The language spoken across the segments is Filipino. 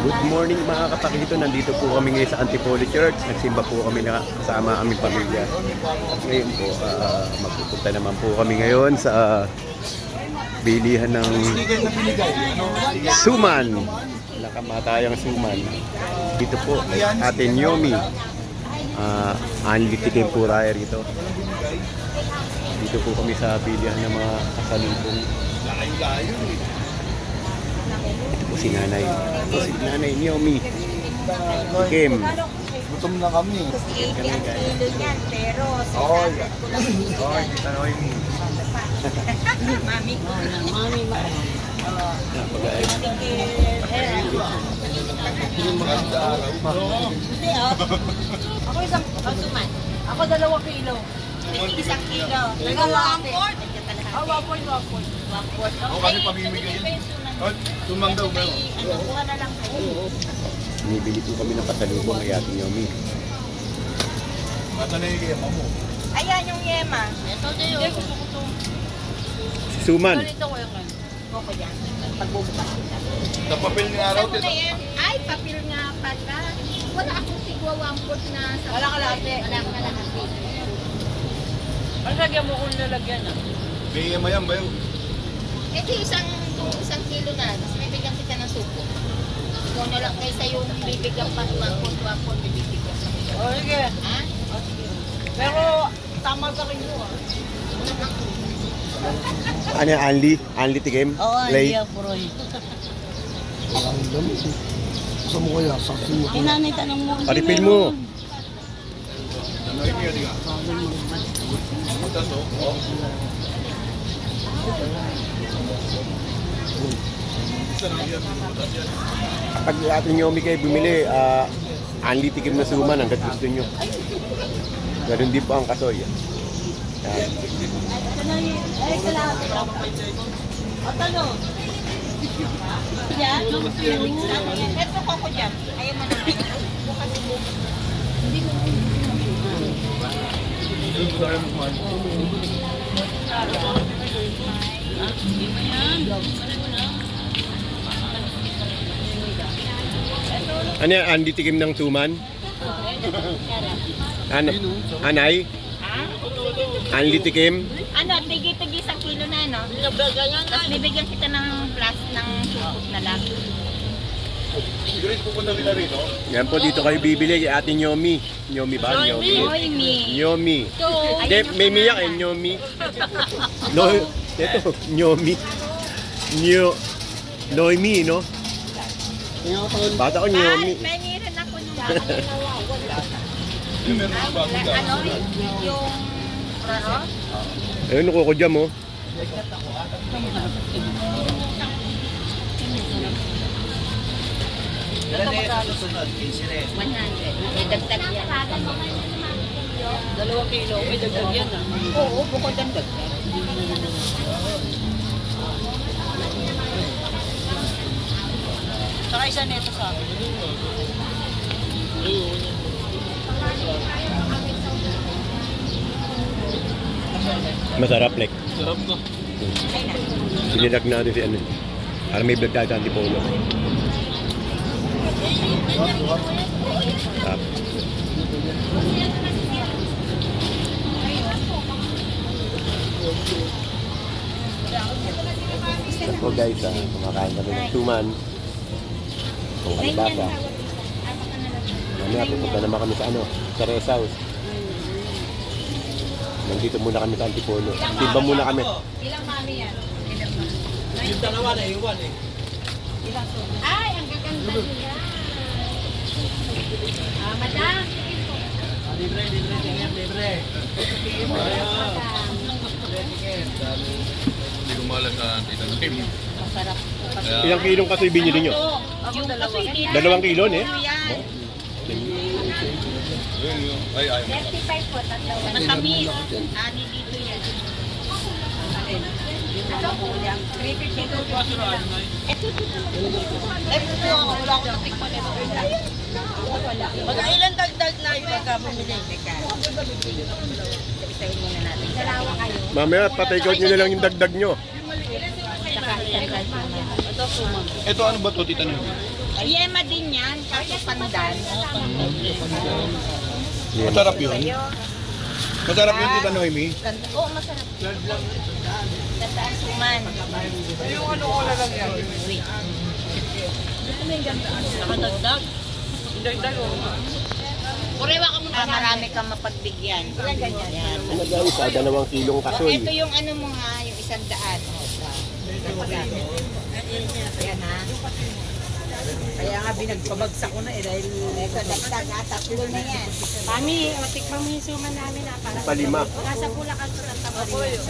Good morning mga kapakito, nandito po kami ngayon sa Antipolo Church. Nagsimba po kami na kasama aming pamilya. At ngayon po, magpupunta naman po kami ngayon sa bilihan ng suman. Nakamatayang suman. Dito po, Ate Nyomi. Anli Tempura rito. Dito po kami sa bilihan ng mga kasalubong. Ito po si Nanay. Ito si Nanay Nyomi. Kim. Gutom na kami. 80 ang kilo niyan, pero Oh, sinabi ko lang dito. oh, kita na kayo. Mami ko. Mami mo. Hindi ako isang suman. Ako 2 kilo. Isang kilo. Nagawang port. Ako kasi pamimigay yun. Tumang daw ba yun? Ano, kuha na lang kayo. Binibili po kami ng pasalubong kay Ate Nyomi. Mata na yung kiyama mo. Ayan yung yema. Ito na yun. Si Suman. Ito ko yung koko yan. Pagbubukas kita. Napapil ng araw. Ano na yan? Ay, papel nga pala. Wala akong tigwa 1 na sa... Wala ka lahat eh. Wala ka lahat eh. Ano lagyan mo kung lalagyan na? May mayan ba yun? Ito isang kilo na. Tapos may bigyan kita ng suko. Kung na lang kaysa yung bibigyan pa 1 bibigyan sa mga. O sige. Ha? Pero tama sa rin mo ah. Ano yan? Anli Tikim? Oo, Lay? hindi ako Roy. Ang dami. Gusto mo kaya? Saksi mo. Ay nanay, tanong mo. kung Paripil meron. mo. Ano yung kaya diga? Butas o? Oo. Isa na yan. Butas yan. Pag Ate Nyomi kayo bumili, Anli Tikim na suman hanggat gusto nyo. Ganun din po ang kasoy. Yan. Ay, salamat. O tanong. Yan? Ito koko dyan. Ayaw mo na. Bukas mo. Yung butas yung mukha. Ano yan? Anli Tikim ng suman? Ano? Anay? Anli Tikim? Ano, tigi-tigi isang kilo na, no? Tapos bibigyan kita ng plus ng sukot na lang. Grace, pupunta nila rito. Yan po, dito kayo bibili kay Ate Nyomi. Nyomi ba? Nyomi. Hoy, mi. Nyomi. Hindi, may miyak eh, Nyomi. No, ito, Nyomi. Noemi, no? Bata ko Nyomi. Ay, paniran ako nung Yung meron ng bago ka. ano, yung raro. Ayun, nakuha ko dyan mo. Ito magkano? 100. May dagdag yan. 2 kilo. May dagdag yan ah. Oo, bukod ang dagdag. Saka isa neto sa akin. Masarap, like. Sarap na. Sinilag natin si ano. Para may vlog tayo sa Antipolo. Sarap. So guys, kumakain kami ng suman. Kung kalibasa. Mamaya pupunta naman kami sa ano, sa rest house. Nandito muna kami sa Antipolo. Timba muna kami. Ilang mami yan? Yung dalawa na iwan eh. Ay, ang gaganda nila. Madam. Libre. Hindi ko malas sa tita na Kim. Masarap. Ilang kilong kasoy binili nyo? Yung kasoy din. 2 kilo, eh? Yan. Ay, ay. 35 po, tatlo. Matamis. Ani dito yan. Ano po yan? 350 po. Wala akong natikman ito. Mag-ilan dagdag na yung magkabumili? Isayin muna natin. Dalawa kayo. Mamaya, pa-take out nyo na lang yung dagdag nyo. Saka isang kalsyon. Ito sumang. Ito ano ba to, tita Nyomi? Yema din yan, kaso pandan. Yan. Masarap yun. Masarap yun, Tita Noemi. Oo, masarap. Ganda ang suman. Yung ano ko lalagyan. Nakadagdag. Dagdag o. Kurewa ka muna. Marami kang mapagbigyan. Ilan ganyan? Yan. Ano guys, 2 kilong kasoy. Ito yung ano mo ha, yung 100. Yan ha. Kaya nga binagpabagsak ko na eh dahil Ito, dagdag ha, 3 na yan. Mami, tikman mo yung suman namin ha. Para Palima. nasa Bulacan to ng Tamarina.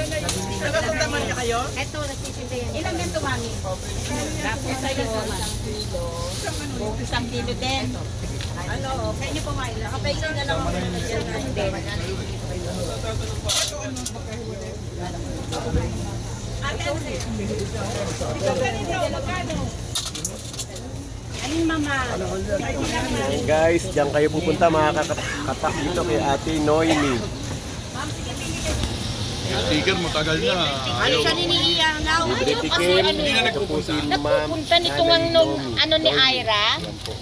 nagkakundaman niya kayo? Ito, nagtitinda yan. Ilan ganito, mami? Tapos sa'yo, 1 kilo din. ano, sa inyo po Maila. Kapag na lang ako na dyan. Alin mama? Ayan guys, diyan kayo pupunta makakatapak dito kay Ate Noemi. Sticker mo, tagal na. Ano siya ninihiya now? Libre tikim. Ito po si Ma'am Nagpupunta nito nga nung ano ni Ira. Yan po.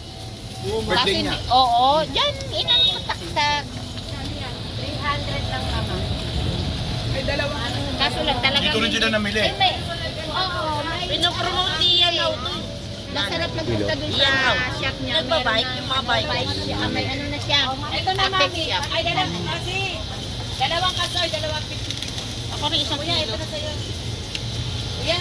Birthday niya. Oo, dyan, inang pataktak. 300 lang mama. Kaso lang talaga. Dito rin sila namili. Oo, Pinopromote niya daw to. masarap magpunta dun sa shop niya. Nagbabike, yung mga bike. May ano na siya. Ito na Apex mami. shop. Ay, dalawang kasoy, 2 kilo. Ako rin 1 kilo. Ito na sa'yo. Kuya.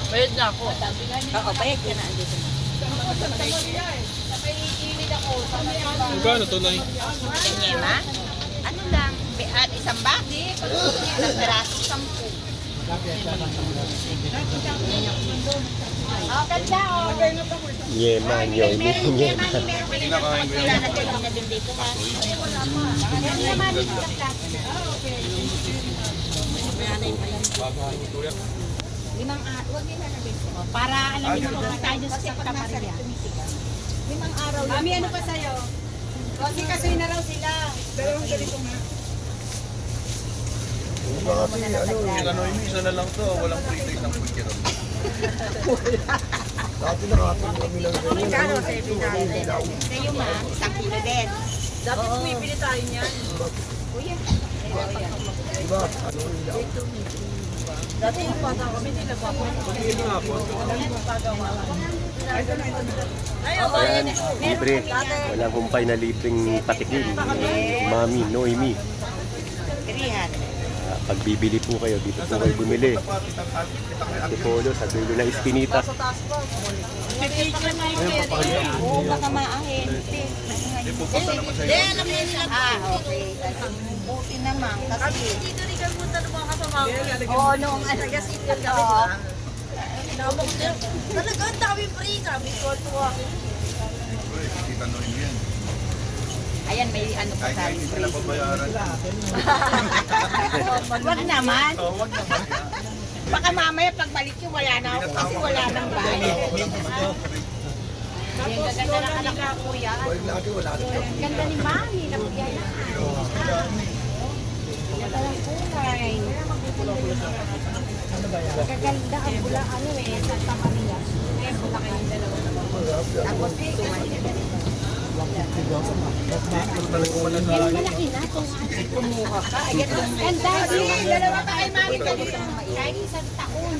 Bayad na ako. Oo, bayad ka na. Andito na. Magkano to, Nay? Kanyema? Ano lang? At isang bati. Isang peraso, 10. Oh, ganda oh. Yema, Noemi. Yema. Kinakain ko yan. Ilalagay mo na din dito ha. Huwag nila na dito. Para alam niyo kung tayo dun sa Santa Maria. 5 araw lang. Mami, ano pa sa'yo? Kasi kasoy na raw sila. Tita Noemi, isa na lang to. Walang free days ng quick ron. Kayo ma, 1 kilo din. Dapat bumibili tayo niyan. Kuya. Dati yung bata kami, nila pa po. Ayan, libre. Walang humpay na libreng patikim. Mami, Noemi. 300. Pag bibili po kayo, dito po kayo bumili. Tipolo sa dulo ng Espinita. Oo, baka maahin. Alam niya nila. Okay. Buti naman. Kasi, Dito rin kami punta ng mga kasama ko. oo, noong ano. Taga-sit kami ba? Talaga, ang dami free. Sabi ko, tuwa. Tita Noemi yan. Ayan, may ano pa sa Kahit hindi sila pabayaran. Wag naman. Oh, wag naman. Baka mamaya pagbalik yung wala na ako kasi wala nang bayad. Yung gaganda ng anak ko, kuya. Ganda ni Mami, napagyan na. Ganda ng kulay. Gaganda ang bula, ano eh, Santa Maria. Eh, bula kayong dalawa. Tapos ito, Meron malaki na kung kumuha ka. Ayan, ang dami. Dalawa pa kay Mami ka dito. Kahit isang taon.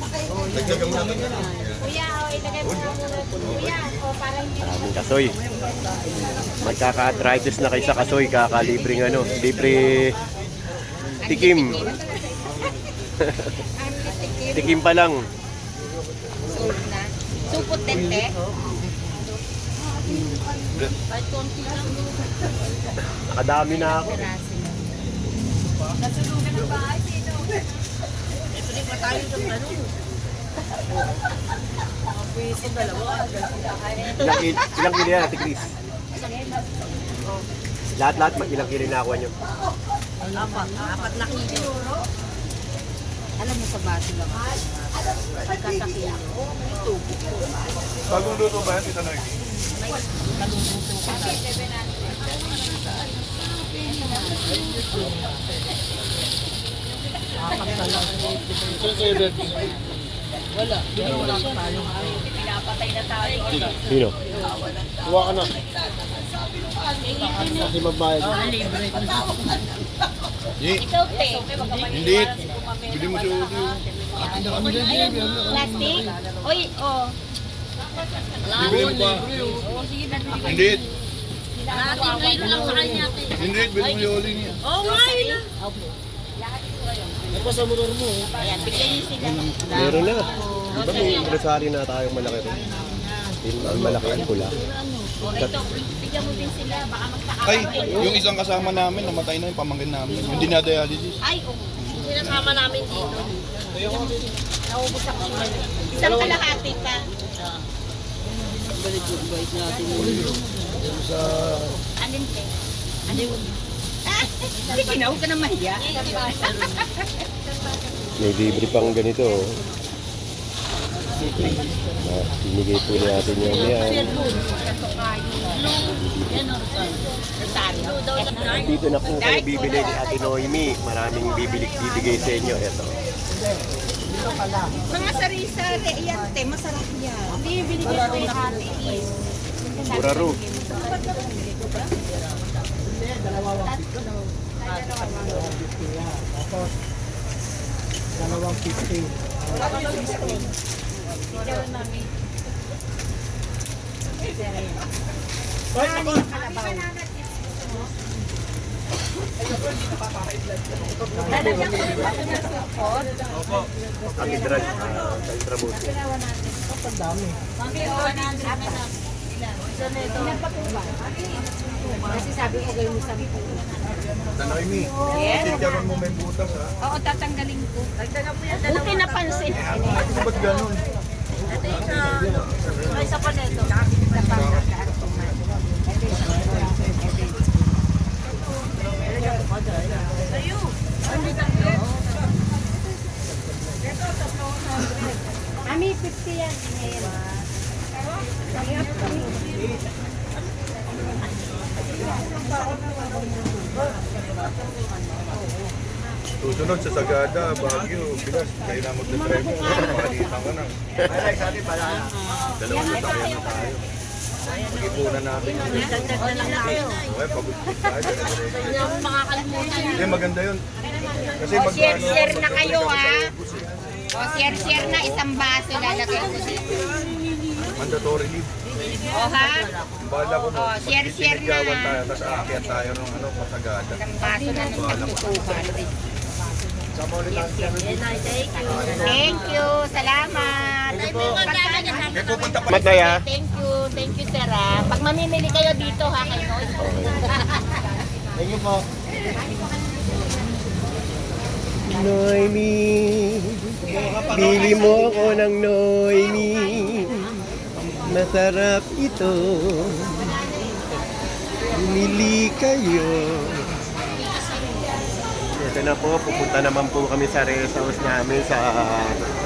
Dagdagan mo naman yan. Kuya, ilagay mo na muna. Kuya, para hindi Maraming kasoy. Magkaka-arthritis na kayo sa kasoy. Kakalibreng ano, libre tikim. Tikim pa lang. sold na. Supot din, te. Nakadami na ako. Nasunugan ng bahay, sino? Ito rin pa tayo ng ano. Mga piso, dalawa. Ilang kilo yan, Ate Chris? Lahat-lahat, ilang kilo na ako nyo? Apat na kilo. Alam mo sa baso lang. Pagkasakila. Bagong luto ba yan, Tita Noemi? Wala. Pinapatay na tayo. Sino? Kuha ka na. Kasi magbayad. Ikaw, te. Hindi. Bili mo si Odi. Plastic? Uy, oh. Bibili mo ba? Hindi. Natin ngayon lang sa kanya, te. Hindi. Bili mo si Oli niya. Oo, nga yun. Ito sa motor mo. Ayan, bigyan niyo sila. Meron na. Di ba may grocery na tayong malaki rin? Ang malaki ang pula. Ito, bigyan mo din sila. Baka Ay, magkakaroon. yung isang kasama namin, namatay na yung pamangkin namin. Yung dinadialysis. Ay, oo. Sinasama namin dito. Naubos ako. Isang kalahati pa. Sa... Alin, te? Alin? Sige na, huwag ka na mahiya. May libre pang ganito. Oh. Binigay po natin yung yan. Dito na po kayo bibili ni Ate Noemi. Maraming bibigay sa inyo. Ito. Mga sari-sari, yan, te. Masarap yan. Hindi, binigyan ko yung ate. Buraro. Kalidrag. Kalidrabuti. Kasi sabi ko kayo mo sabi ko. Tanay mi. Yes. Sityaron mo may butas ha. Oo, tatanggalin ko. Buti napansin. Ba't ganun? May isa pa nito. Ami, 50 yan. Susunod sa Sagada, Baguio, Pinas. Kayo na magdadrive mo. Pakalitan ka na. Dalawang sasakyan na tayo. Mag-ipunan natin. Okay, pagod-pagod tayo. Hindi, maganda yun. Kasi Share na kayo, ha? O, share na isang baso lalagay ko dito. mandatory leave. O, ha? Bahala ko O, share na. Pagkikiligawan tayo, tapos aakyat tayo ng Pasagada. Isang baso na ng tagtutukan. Thank you. Salamat. May pupunta pa. Mataya. Thank you, sir. Ah. Pag mamimili kayo dito, ha, kay Noy. Thank you po. Noemi, bili mo ako ng Noemi. Masarap ito. Bumili kayo. Ito na po, pupunta naman po kami sa rest house namin sa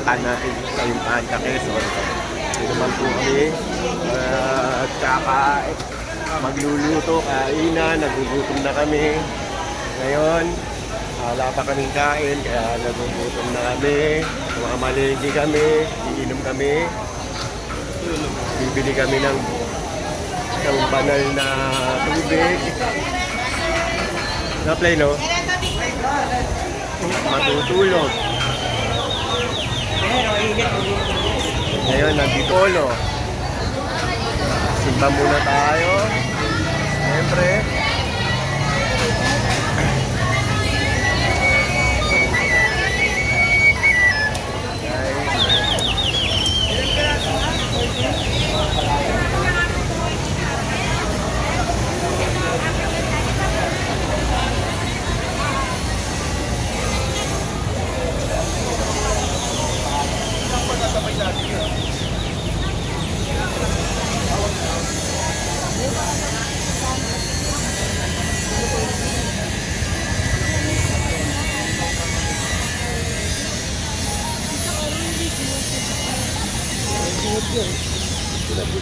Tanaig, sa Impanta, Quezon. Ito naman po kami magluluto, kainan, nagugutom na kami. Ngayon, wala pa kaming kain, kaya nagugutom na kami. Mamalengke kami, iinom kami. Bibili kami ng banal na tubig. Na-play, no? Matutulog. Ngayon, nanditolo. Simba muna tayo. Siyempre.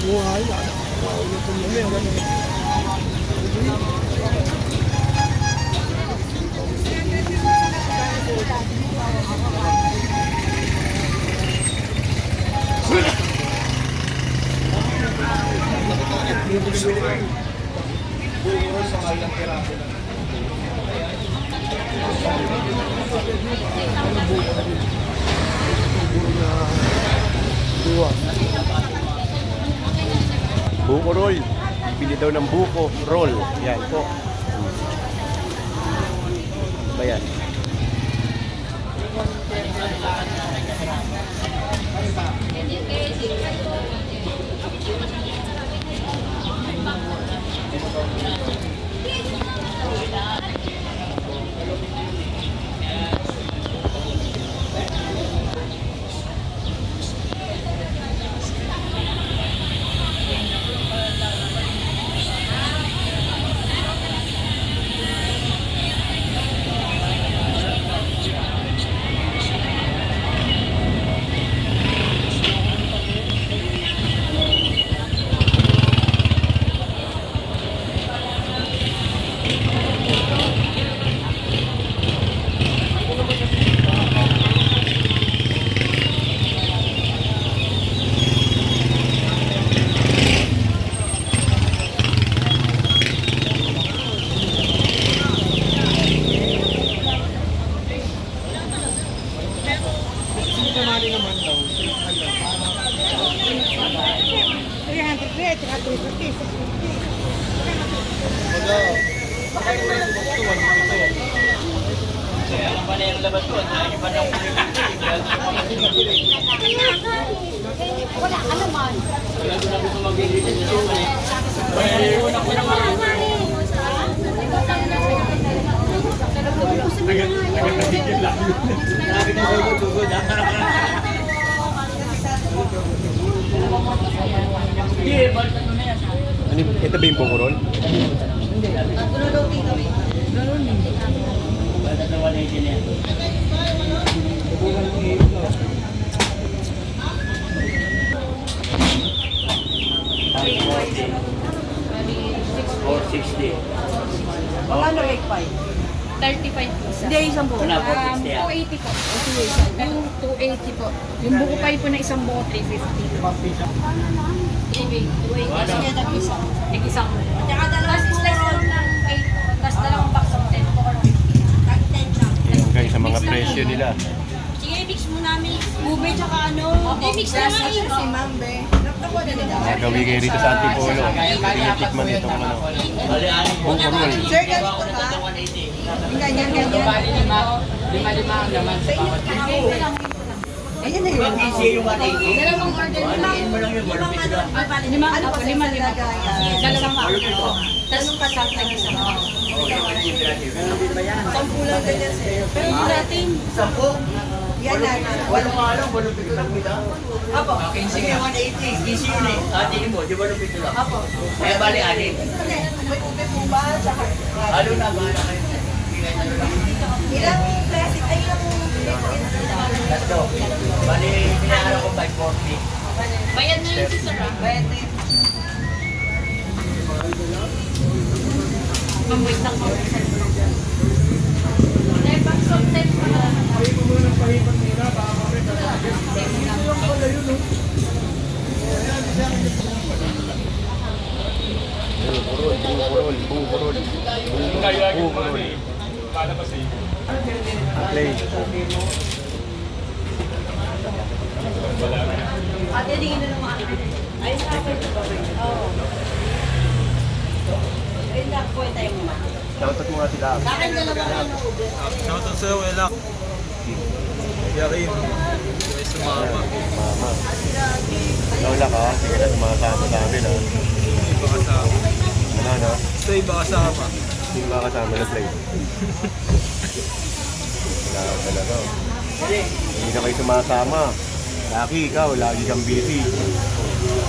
Buhay. Ito mo, Duwa. Buko roll. Bili daw ng buko roll. Yan po. Ano ba yan? Wala ka naman. Ano, ito ba yung buko roll? Magkano 8.5? 35 po isa. Hindi, isang buo. 280 po. Yung 280 po. Yung buko pie po na isang buko, 350. Sige, tag-isa. Isang buko. Tsaka dalawang Tapos slice lang ng 8 po. Tapos dalawang box of 10 po. tag-10 lang. Ayan guys, sa mga presyo nila. Sige, mix mo namin. Ube tsaka ano. Hindi, mix na nga yun. Si Ma'am, be. Napako na nila. Nagawi kayo rito sa Antipolo. Tinitikman itong ano. Buko roll. Sir, ganito ba? Ganyan, ganyan. Lima ang laman sa bawat Ayan na yun. Dalawang order lima. Lima. Dalawang box. Tapos pasal na isa. Sampu lang ganyan, sir. Pero yung natin. Yan na. Apo. Sige, 180. Easy yun eh. Tingin mo, di ba nung pito lang? Apo. Kaya bali, anin. May ube po ba? Tsaka. Ano na, bahala kayo. Ilang plastic ay ilang Tatlo. Bali, pinakala ko 540. Bayad na yun si Sir. bayad na yun. Pang-wait lang po. Box of 10 po na. Buko roll. Play. Ate, tingin na naman. Ayun na ako. Oo. Ayun na po tayo mo. Shoutout mo nga sila. Sa akin na naman. Shoutout sa'yo, Wela. Yarin. May sumama. Mama. Lola ka, sige na sumasama sa amin ha. Hindi ba kasama? Ano na? Ito iba kasama. Hindi ba kasama na play? Wala talaga. Hindi na kayo sumasama. Laki ikaw, lagi kang busy.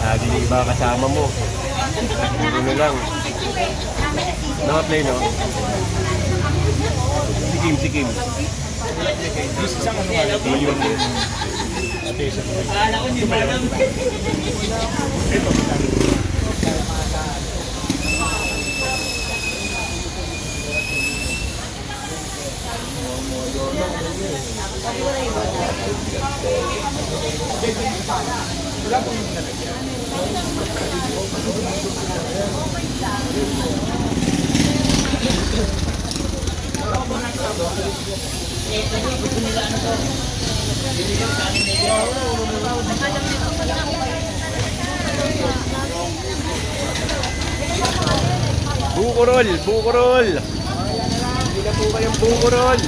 Lagi yung iba kasama mo. Ano lang. Naka-play, no? Si Kim. Yun. Akala ko, di ba lang? Bukurol, bukurol. Hindi na po kayong bukurol.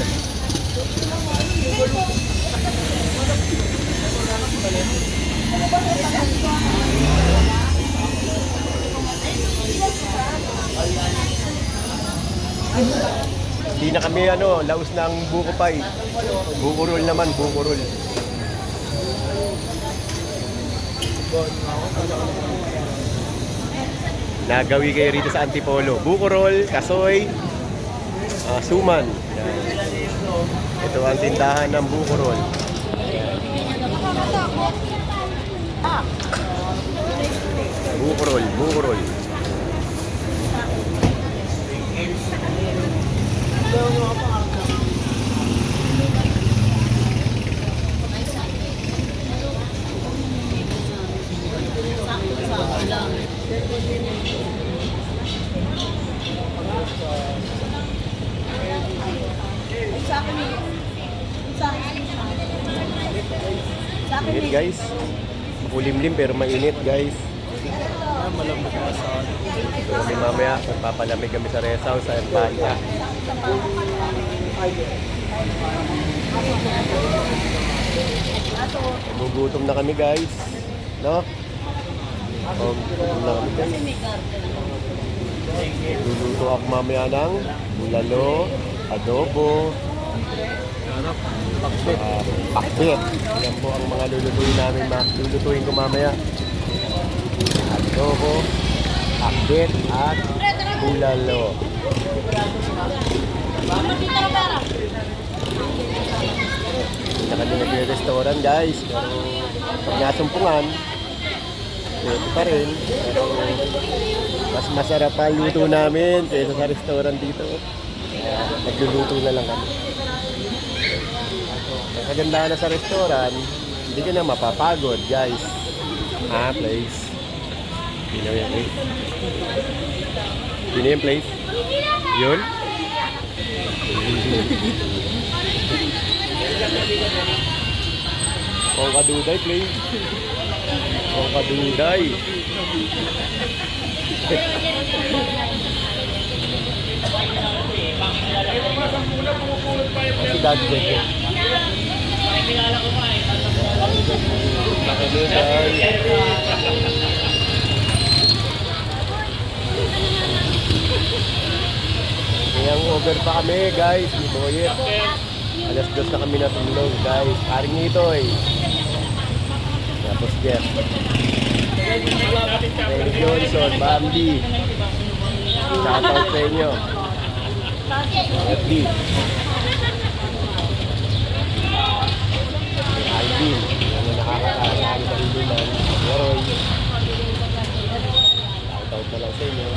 Hindi na kami laos ng buko pie. Bukurol naman, bukurol. Nagawi kayo rito sa Antipolo. Bukurol, Kasoy, Suman. Yan. Ito ang tindahan ng bukurol. Bukurol, bukurol. Init guys. Makulimlim pero mainit guys. So kami mamaya, magpapalamig kami sa rest house sa Empanya. Gugutom na kami guys. No? Gugutom na kami guys. Luluto ako mamaya ng bulalo, adobo, pakbet. Yan po ang mga lulutuin namin. Lulutuin ko mamaya. Adobo, pakbet, at bulalo. Hindi na kami nagre-restaurant guys. Pero pag nasumpungan, pwede pa rin. Pero mas masarap pa ang luto namin kaysa sa restaurant dito. Kaya nagluluto na lang kami. Ang kagandahan na sa restaurant, hindi ka na mapapagod, guys. Place. Yun yung place. Yun yung place. Yun? Kung kaduday, place. Kung kaduday. Si Daddy Jake. Kaya over pa kami guys, di boyet. Alas 2 na kami natulog guys. Paring ito Tapos Jeff. Terry Johnson, Bambi. Shoutout sa inyo. FB. Alvin. Yan ang nakakakasali sa ilunan. Roy. Shoutout na lang sa inyo.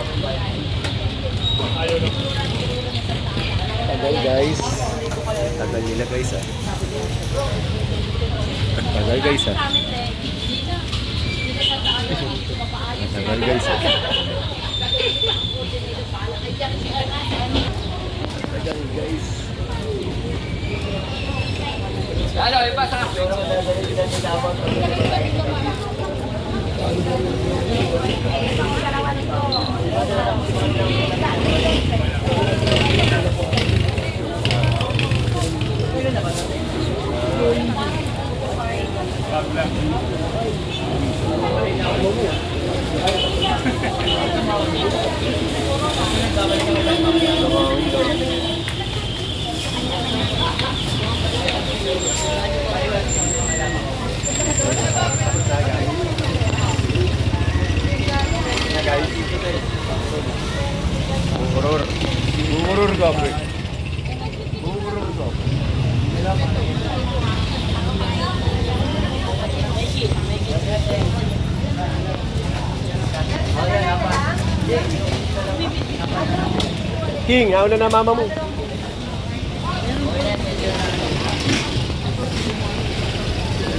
Tagal guys. Tagal nila guys Tagal guys Tagal guys Tagal guys. Ano, ipasa. Bungurur ka, bro. Bungurur ka. King, ako na mama mo.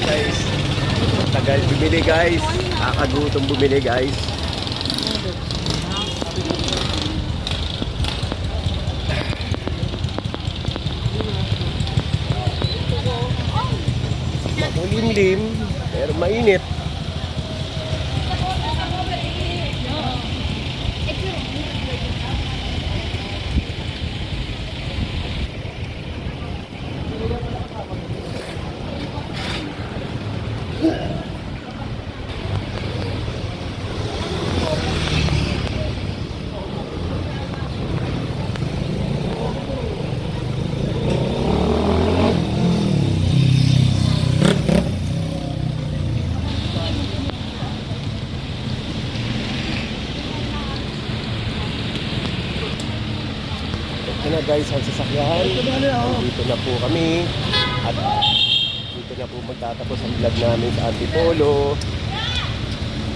Guys, Tagal bumili guys. Kakagutom bumili guys. Makulimlim, pero mainit. Ito na guys ang sasakyan. Dito na po kami. At dito na po magtatapos ang vlog namin sa Antipolo.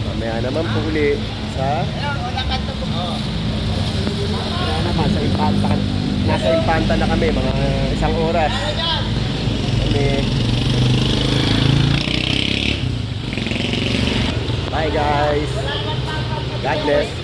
Mamaya naman po uli sa nasa Impanta. Nasa Impanta na kami, mga 1 oras. Kami. Bye guys. God bless.